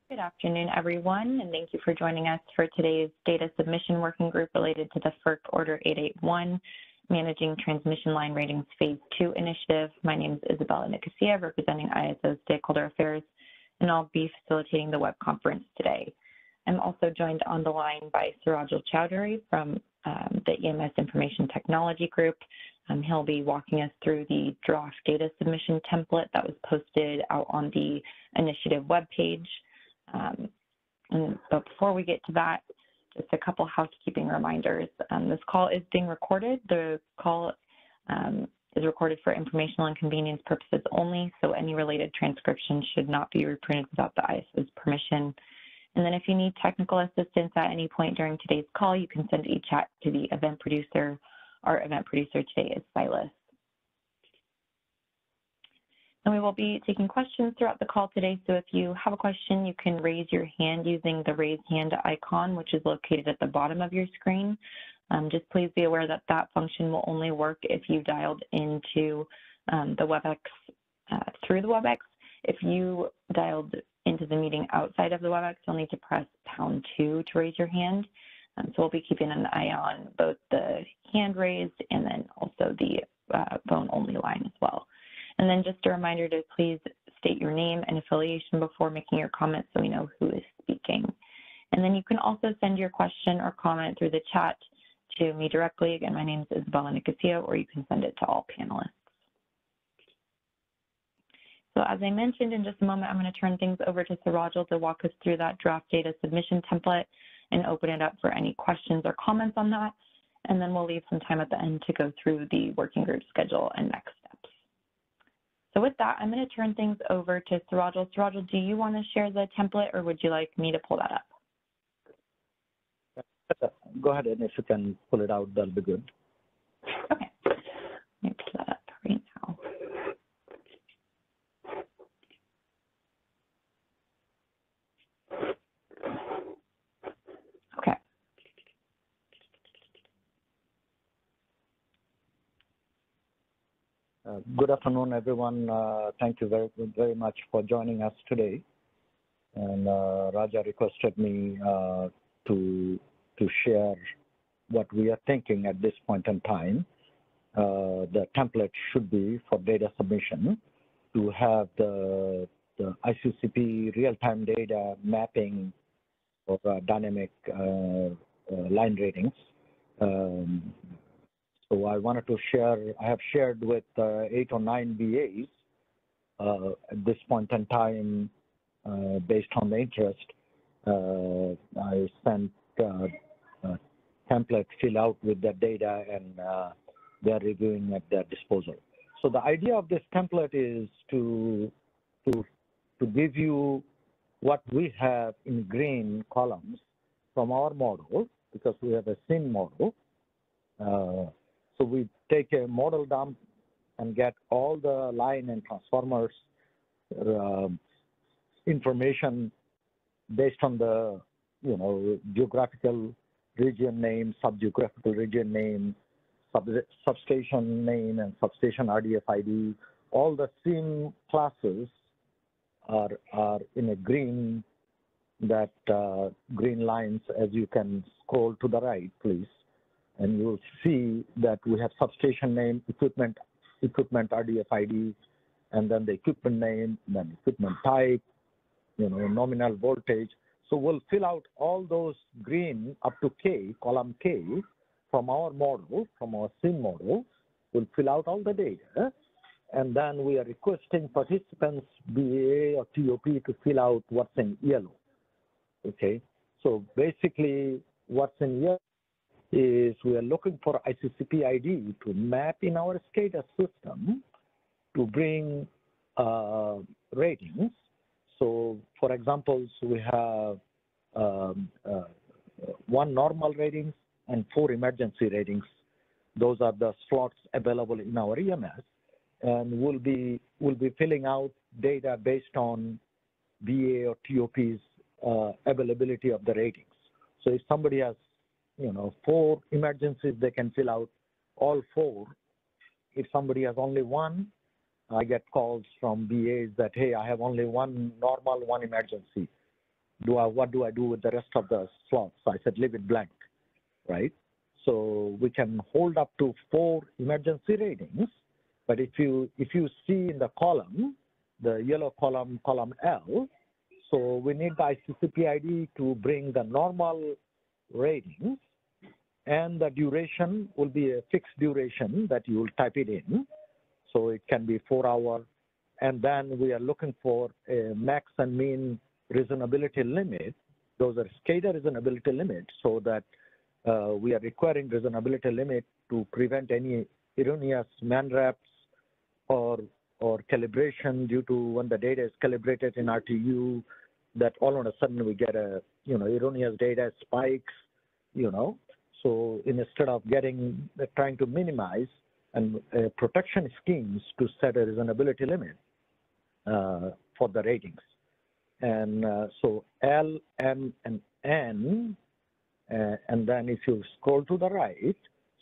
Good afternoon, everyone, and thank you for joining us for today's data submission working group related to the FERC Order 881, Managing Transmission Line Ratings Phase 2 initiative. My name is Isabella Nicosia, representing ISO Stakeholder Affairs, and I'll be facilitating the web conference today. I'm also joined on the line by Surajal Chowdhury from the EMS Information Technology Group. He'll be walking us through the draft data submission template that was posted out on the initiative webpage. But before we get to that, just a couple housekeeping reminders. This call is being recorded. The call is recorded for informational and convenience purposes only, so any related transcription should not be reprinted without the ISO's permission. And then if you need technical assistance at any point during today's call, you can send a chat to the event producer. Our event producer today is Silas. And we will be taking questions throughout the call today. So if you have a question, you can raise your hand using the raise hand icon, which is located at the bottom of your screen. Just please be aware that that function will only work if you dialed into the WebEx through the WebEx. If you dialed into the meeting outside of the WebEx, you'll need to press #2 to raise your hand. So we'll be keeping an eye on both the hand raised and then also the phone only line as well. And then just a reminder to please state your name and affiliation before making your comments so we know who is speaking. And then you can also send your question or comment through the chat to me directly. Again, my name is Isabella Nicosia, or you can send it to all panelists. So as I mentioned, in just a moment, I'm going to turn things over to Surajal to walk us through that draft data submission template and open it up for any questions or comments on that. And then we'll leave some time at the end to go through the working group schedule and next steps. So with that, I'm going to turn things over to Surajal. Surajal, do you want to share the template, or would you like me to pull that up? Go ahead, and if you can pull it out, that'll be good. Okay. Let me pull that up right now. Okay. Good afternoon, everyone. Thank you very much for joining us today. And Raja requested me to share what we are thinking at this point in time. The template should be for data submission to have the ICCP real-time data mapping of dynamic line ratings. So I wanted to share, I have shared with 8 or 9 BAs at this point in time, based on the interest. I sent a template fill out with the data, and they're reviewing at their disposal. So the idea of this template is to give you what we have in green columns from our model, because we have a SIM model. So we take a model dump and get all the line and transformers information based on the geographical region name, subgeographical region name, substation name, and substation RDFID. All the SIM classes are in a green, that green lines, as you can scroll to the right, please. And you'll see that we have substation name, equipment RDFID, and then the equipment name, then equipment type, nominal voltage. So we'll fill out all those green up to K, column K, from our model, from our SIM model. We'll fill out all the data, and then we are requesting participants, BA or TOP, to fill out what's in yellow. Okay, so basically what's in yellow is we are looking for ICCP ID to map in our SCADA system to bring ratings. So for example, we have 1 normal ratings and 4 emergency ratings. Those are the slots available in our EMS, and we'll be filling out data based on BA or TOP's availability of the ratings. So if somebody has 4 emergencies, they can fill out all 4. If somebody has only 1, I get calls from BAs that, hey, I have only 1 normal, 1 emergency. what do I do with the rest of the slots? So I said, leave it blank, right? So we can hold up to 4 emergency ratings, but if you see in the column, the yellow column, column L, so we need the ICCP ID to bring the normal ratings, and the duration will be a fixed duration that you will type it in. So it can be 4 hours, and then we are looking for a max and mean reasonability limit. Those are SCADA reasonability limits, so that we are requiring reasonability limit to prevent any erroneous MANREPs or calibration due to when the data is calibrated in RTU, that all of a sudden we get a, erroneous data spikes, So instead of trying to minimize and protection schemes to set a reasonability limit for the ratings. And so L, M, and N, and then if you scroll to the right,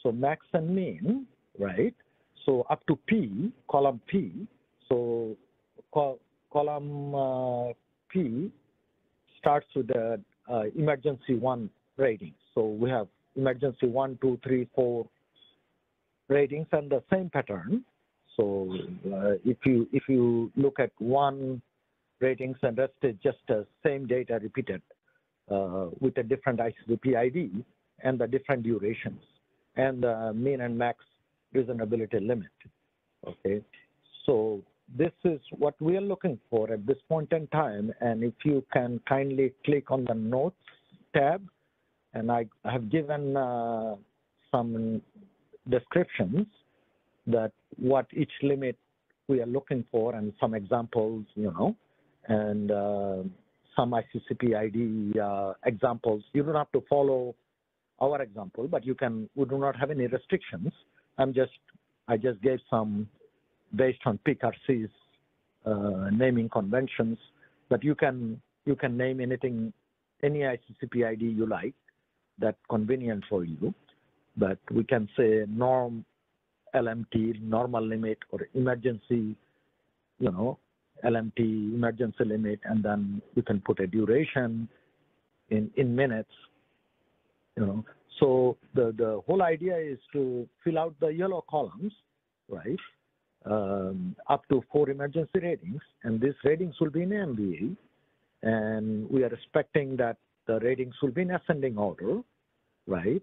so max and mean, right? So up to P, column P. So column P starts with the emergency 1 rating. So we have emergency 1, 2, 3, 4 ratings and the same pattern. So if you look at 1 ratings and rest is just the same data repeated with a different ICCP ID and the different durations and the mean and max reasonability limit. Okay, so this is what we are looking for at this point in time. And if you can kindly click on the notes tab, and I have given some descriptions that what each limit we are looking for and some examples, and some ICCP ID examples. You don't have to follow our example, but we do not have any restrictions. I just gave some based on PICRC's naming conventions, but you can name anything, any ICCP ID you like that's convenient for you. But we can say norm LMT, normal limit, or emergency, LMT, emergency limit, and then you can put a duration in minutes, So the whole idea is to fill out the yellow columns, right, up to 4 emergency ratings, and these ratings will be in MBA, and we are expecting that the ratings will be in ascending order, right,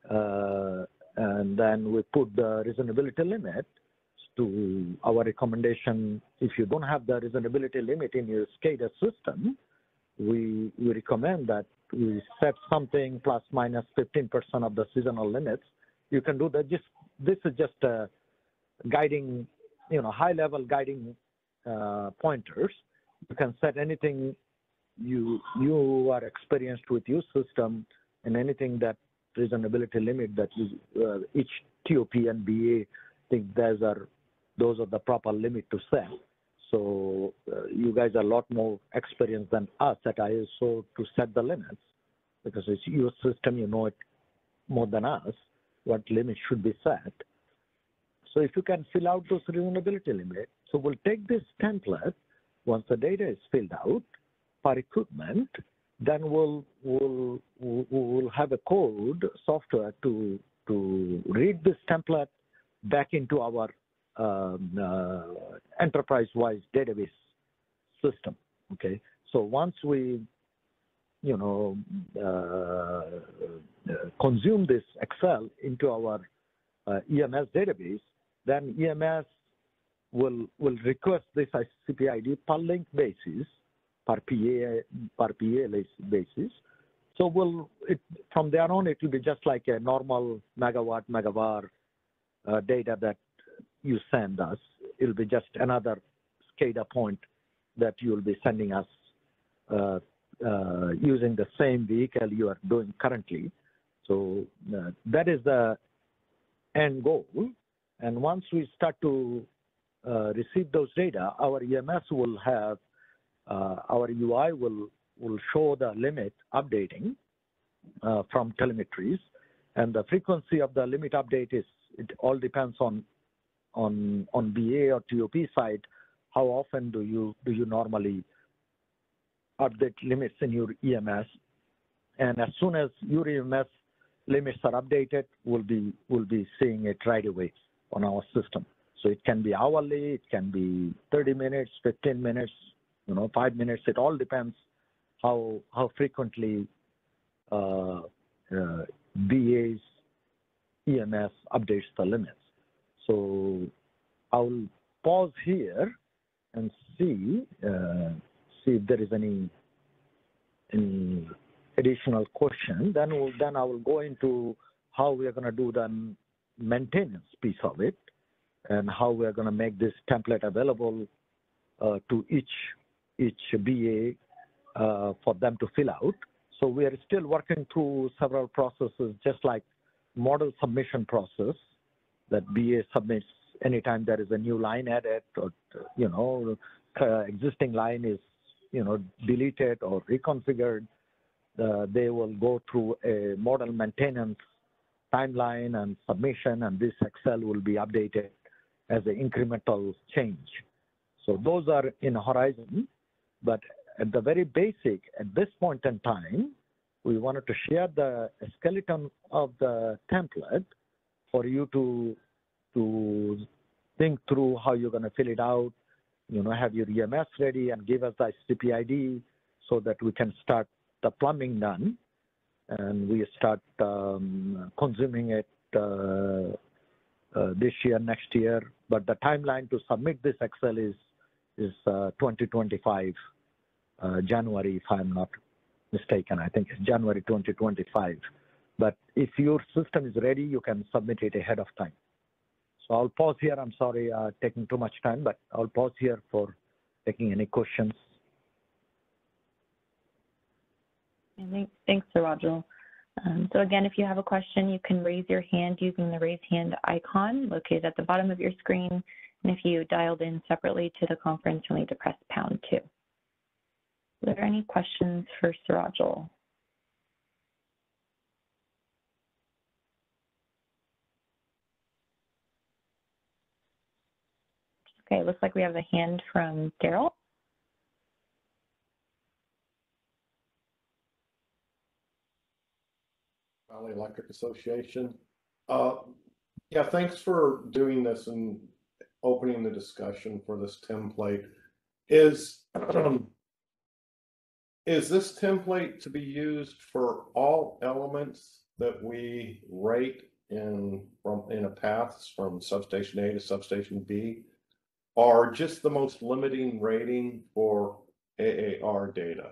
and then we put the reasonability limit to our recommendation. If you don't have the reasonability limit in your SCADA system, we recommend that we set something plus minus 15% of the seasonal limits. You can do that. This is just a guiding, high-level guiding pointers. You can set anything you are experienced with your system, and anything that reasonability limit that each TOP and BA think those are the proper limit to set. So you guys are a lot more experienced than us at ISO to set the limits, because it's your system, you know it more than us, what limits should be set. So if you can fill out those reasonability limits, so we'll take this template, once the data is filled out for equipment, then we'll have a code software to read this template back into our enterprise-wide database system. Okay, so once we consume this Excel into our EMS database, then EMS will request this ICCP ID per link basis, per PA basis. So from there on, it will be just like a normal megawatt, megavar data that you send us. It will be just another SCADA point that you will be sending us using the same vehicle you are doing currently. So that is the end goal. And once we start to receive those data, our EMS will have, our UI will show the limit updating from telemetries. And the frequency of the limit update it all depends on BA or TOP side. How often do you normally update limits in your EMS. And as soon as your EMS limits are updated, we'll be seeing it right away on our system. So it can be hourly, it can be 30 minutes, 15 minutes, 5 minutes. It all depends how frequently BA's EMS updates the limits. So I'll pause here and see if there is any additional question. Then I will go into how we are going to do the maintenance piece of it and how we are going to make this template available to each BA for them to fill out. So we are still working through several processes, just like model submission process that BA submits anytime there is a new line added or, existing line is, deleted or reconfigured. They will go through a model maintenance timeline and submission, and this Excel will be updated as an incremental change. So those are in horizon, but at the very basic, at this point in time, we wanted to share the skeleton of the template for you to think through how you're going to fill it out, have your EMS ready and give us the CPID so that we can start the plumbing done and we start consuming it this year, next year. But the timeline to submit this Excel is 2025, January, if I'm not mistaken. I think it's January 2025. But if your system is ready, you can submit it ahead of time. So I'll pause here. I'm sorry, taking too much time, but I'll pause here for taking any questions. Thanks, Surajul. So again, if you have a question, you can raise your hand using the raise hand icon located at the bottom of your screen. And if you dialed in separately to the conference, you'll need to press #2. Are there any questions for Surajul? Okay, it looks like we have a hand from Daryl. Valley Electric Association. Yeah, thanks for doing this and opening the discussion for this template. Is this template to be used for all elements that we rate in a path from substation A to substation B, or just the most limiting rating for AAR data?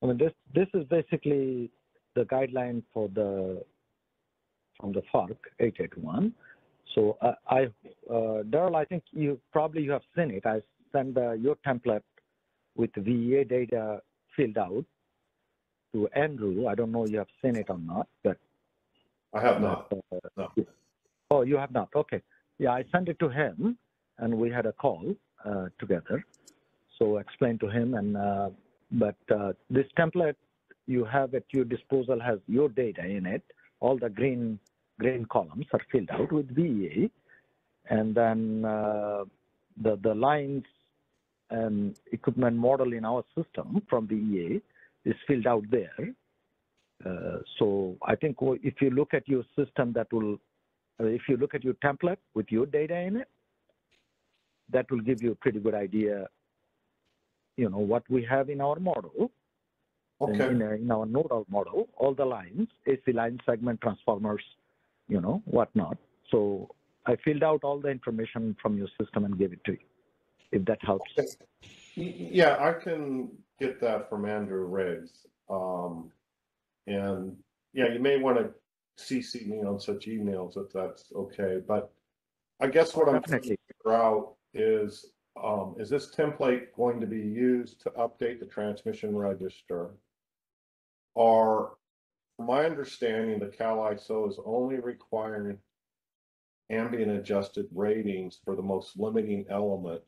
I mean, this is basically the guideline for from the FERC 881. So Daryl, I think you have seen it. I sent your template with VEA data filled out to Andrew. I don't know if you have seen it or not, but I have not. No. Oh, you have not. Okay. Yeah, I sent it to him, and we had a call together. So explain to him, and but this template you have at your disposal has your data in it. All the green columns are filled out with VEA, and then the lines and equipment model in our system from VEA is filled out there. So I think if you look at your system, if you look at your template with your data in it, that will give you a pretty good idea, what we have in our model. Okay. In our nodal model, all the lines, AC line, segment, transformers, whatnot. So I filled out all the information from your system and gave it to you, if that helps. Okay. Yeah, I can get that from Andrew Riggs. And yeah, you may want to CC me on such emails if that's okay. But I guess what I'm trying to figure out is this template going to be used to update the transmission register? Or, from my understanding, the Cal ISO is only requiring ambient adjusted ratings for the most limiting element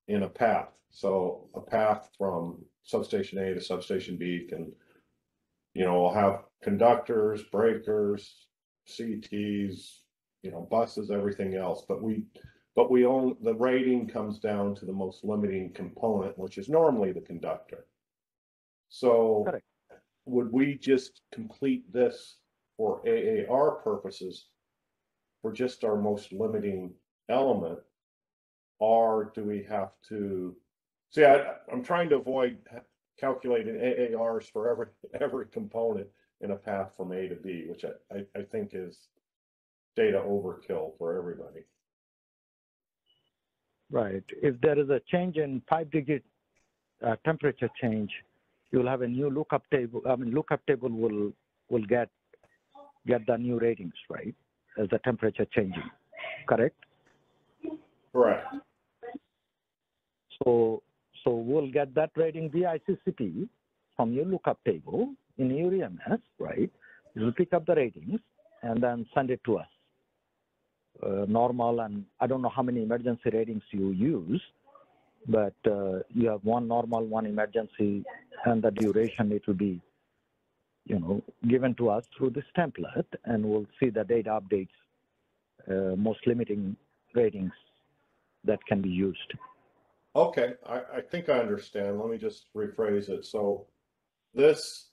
in a path. So a path from substation A to substation B can, we'll have conductors, breakers, CTs, buses, everything else. But we but the rating comes down to the most limiting component, which is normally the conductor. So Correct. would we just complete this for AAR purposes for just our most limiting element? Or do we have to, see, I'm trying to avoid calculating AARs for every component in a path from A to B, which I think is data overkill for everybody. Right. If there is a change in 5-digit temperature change, you'll have a new lookup table. I mean, lookup table will get the new ratings, right, as the temperature changing. Correct? Correct. So we'll get that rating via ICCP from your lookup table in your EMS, right? You'll pick up the ratings and then send it to us. Normal, and I don't know how many emergency ratings you use, but you have one normal, one emergency, and the duration it will be, given to us through this template, and we'll see the data updates, most limiting ratings that can be used. Okay, I think I understand. Let me just rephrase it. So this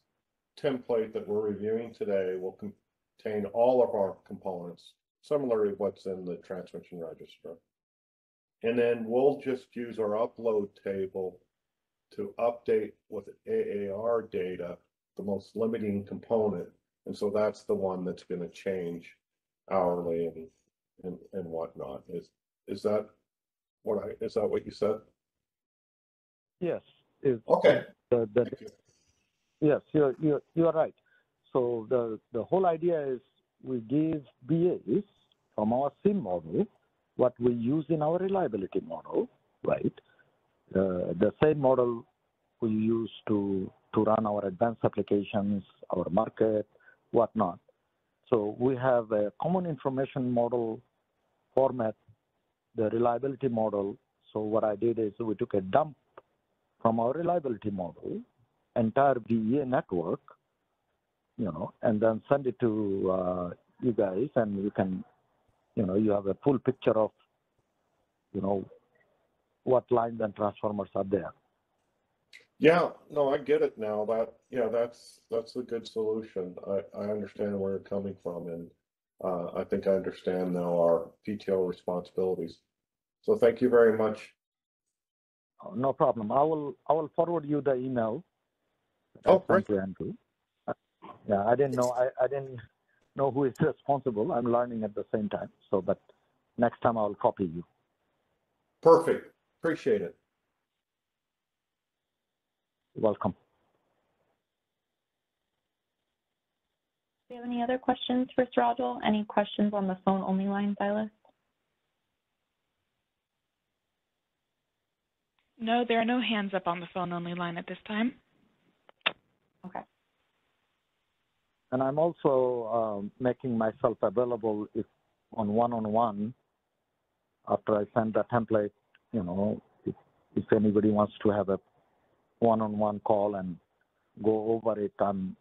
template that we're reviewing today will contain all of our components, similarly what's in the transmission register. And then we'll just use our upload table to update with AAR data, the most limiting component. And so that's the one that's going to change hourly and whatnot. Is that what you said? Yes. Okay. Thank you. Yes, you're right. So the whole idea is we give BAs from our SIM model what we use in our reliability model, right? The same model we use to run our advanced applications, our market, whatnot. So we have a common information model format, the reliability model. So what I did is we took a dump from our reliability model, entire BA network, and then send it to you guys, and you can, you have a full picture of, what lines and transformers are there. Yeah, no, I get it now. That's a good solution. I understand where you're coming from, and I think I understand now our PTO responsibilities. So thank you very much. No problem. I will forward you the email. Oh, great. To Andrew. Yeah, I didn't know who is responsible. I'm learning at the same time. So, but next time I'll copy you. Perfect. Appreciate it. Welcome. Do you have any other questions for Sirajul? Any questions on the phone only line, Silas? No, there are no hands up on the phone only line at this time. Okay. And I'm also making myself available if on one-on-one after I send the template, if anybody wants to have a one-on-one call and go over it, I'm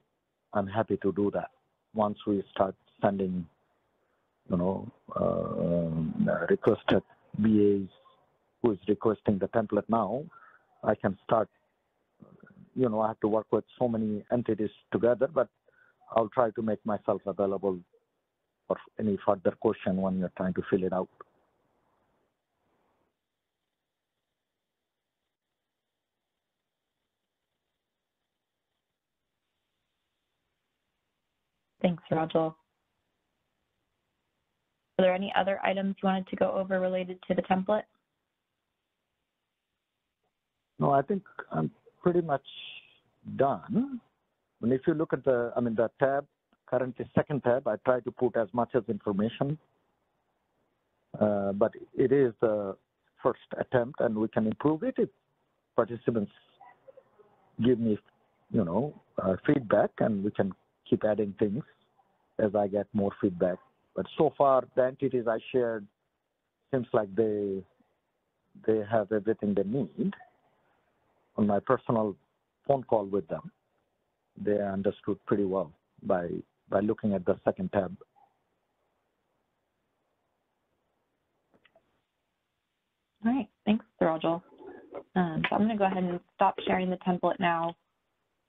happy to do that. Once we start sending, requested BAs who is requesting the template now, I can start, I have to work with so many entities together, but I'll try to make myself available for any further question when you're trying to fill it out. Thanks, Sirajul. Are there any other items you wanted to go over related to the template? No, I think I'm pretty much done. And if you look at the tab, currently second tab, I try to put as much as information, but it is the first attempt and we can improve it if participants give me, feedback, and we can keep adding things as I get more feedback. But so far, the entities I shared seems like they have everything they need. On my personal phone call with them, they understood pretty well by looking at the second tab. All right, thanks, Sirajul. So I'm going to go ahead and stop sharing the template now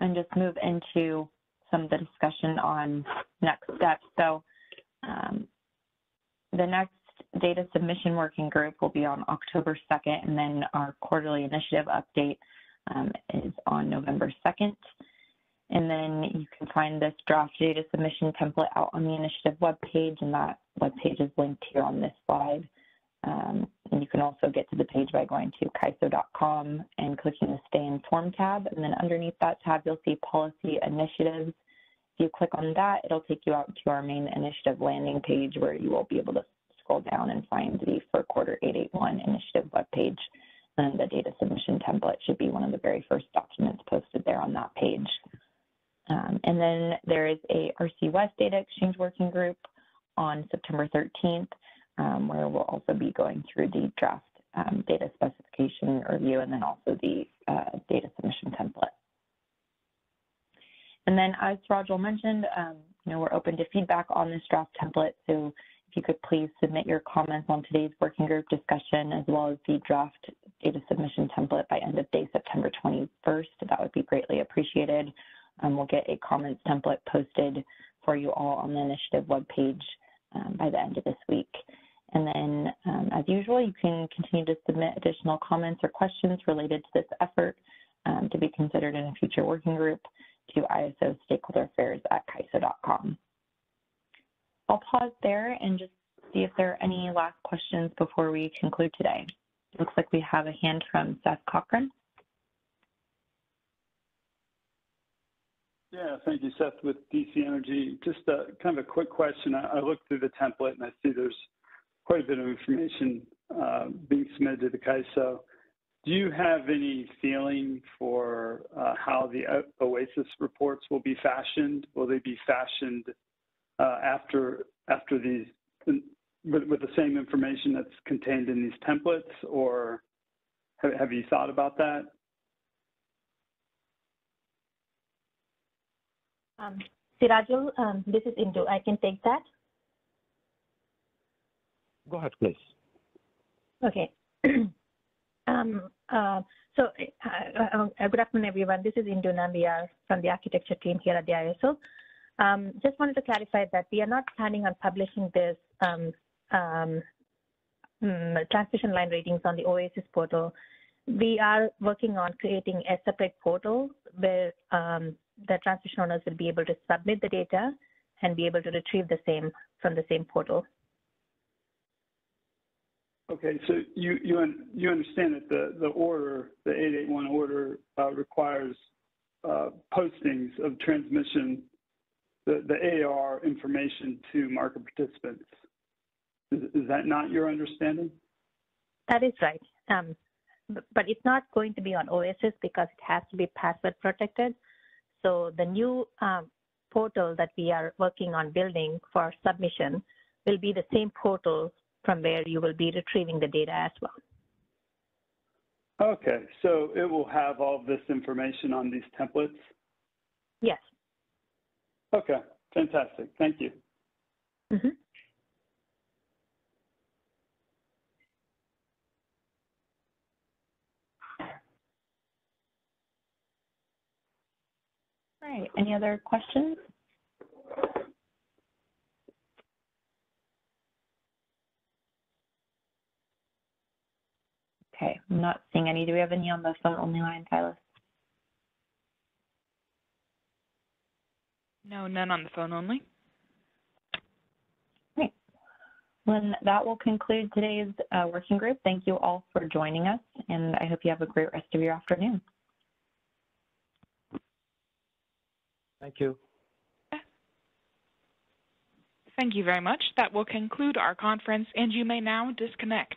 and just move into some of the discussion on next steps. So the next data submission working group will be on October 2nd, and then our quarterly initiative update is on November 2nd. And then you can find this draft data submission template out on the initiative webpage, and that webpage is linked here on this slide. And you can also get to the page by going to CAISO.com and clicking the Stay Informed tab. And then underneath that tab, you'll see Policy Initiatives. If you click on that, it'll take you out to our main initiative landing page where you will be able to scroll down and find the For Quarter 881 initiative webpage. And the data submission template should be one of the very first documents posted there on that page. And then there is a RC West Data Exchange Working Group on September 13th, where we'll also be going through the draft data specification review and then also the data submission template. And then as Sirajul mentioned, we're open to feedback on this draft template. So if you could please submit your comments on today's working group discussion as well as the draft data submission template by end of day September 21st, that would be greatly appreciated. We'll get a comments template posted for you all on the initiative webpage by the end of this week. And then, as usual, you can continue to submit additional comments or questions related to this effort to be considered in a future working group to ISO Stakeholder Affairs at CAISO.com. I'll pause there and just see if there are any last questions before we conclude today. It looks like we have a hand from Seth Cochran. Yeah, thank you, Seth, with DC Energy. Just kind of a quick question. I looked through the template and I see there's quite a bit of information being submitted to the CAISO. Do you have any feeling for how the OASIS reports will be fashioned? Will they be fashioned after these, with the same information that's contained in these templates, or have you thought about that? Sirajul, this is Indu. I can take that. Go ahead, please. Okay. Good afternoon, everyone. This is Indu Nambiar from the architecture team here at the ISO. Just wanted to clarify that we are not planning on publishing this transmission line ratings on the OASIS portal. We are working on creating a separate portal where the transmission owners will be able to submit the data and be able to retrieve the same from the same portal. Okay, so you understand that the order, the 881 order, requires postings of transmission, the AR information to market participants. Is that not your understanding? That is right. But it's not going to be on OASIS because it has to be password protected. So the new portal that we are working on building for submission will be the same portal from where you will be retrieving the data as well. Okay, so it will have all this information on these templates? Yes. Okay, fantastic. Thank you. Mm-hmm. All right, any other questions? Okay, I'm not seeing any. Do we have any on the phone only line, Silas? No, none on the phone only. Great. Well, that will conclude today's working group. Thank you all for joining us, and I hope you have a great rest of your afternoon. Thank you. Thank you very much. That will conclude our conference, and you may now disconnect.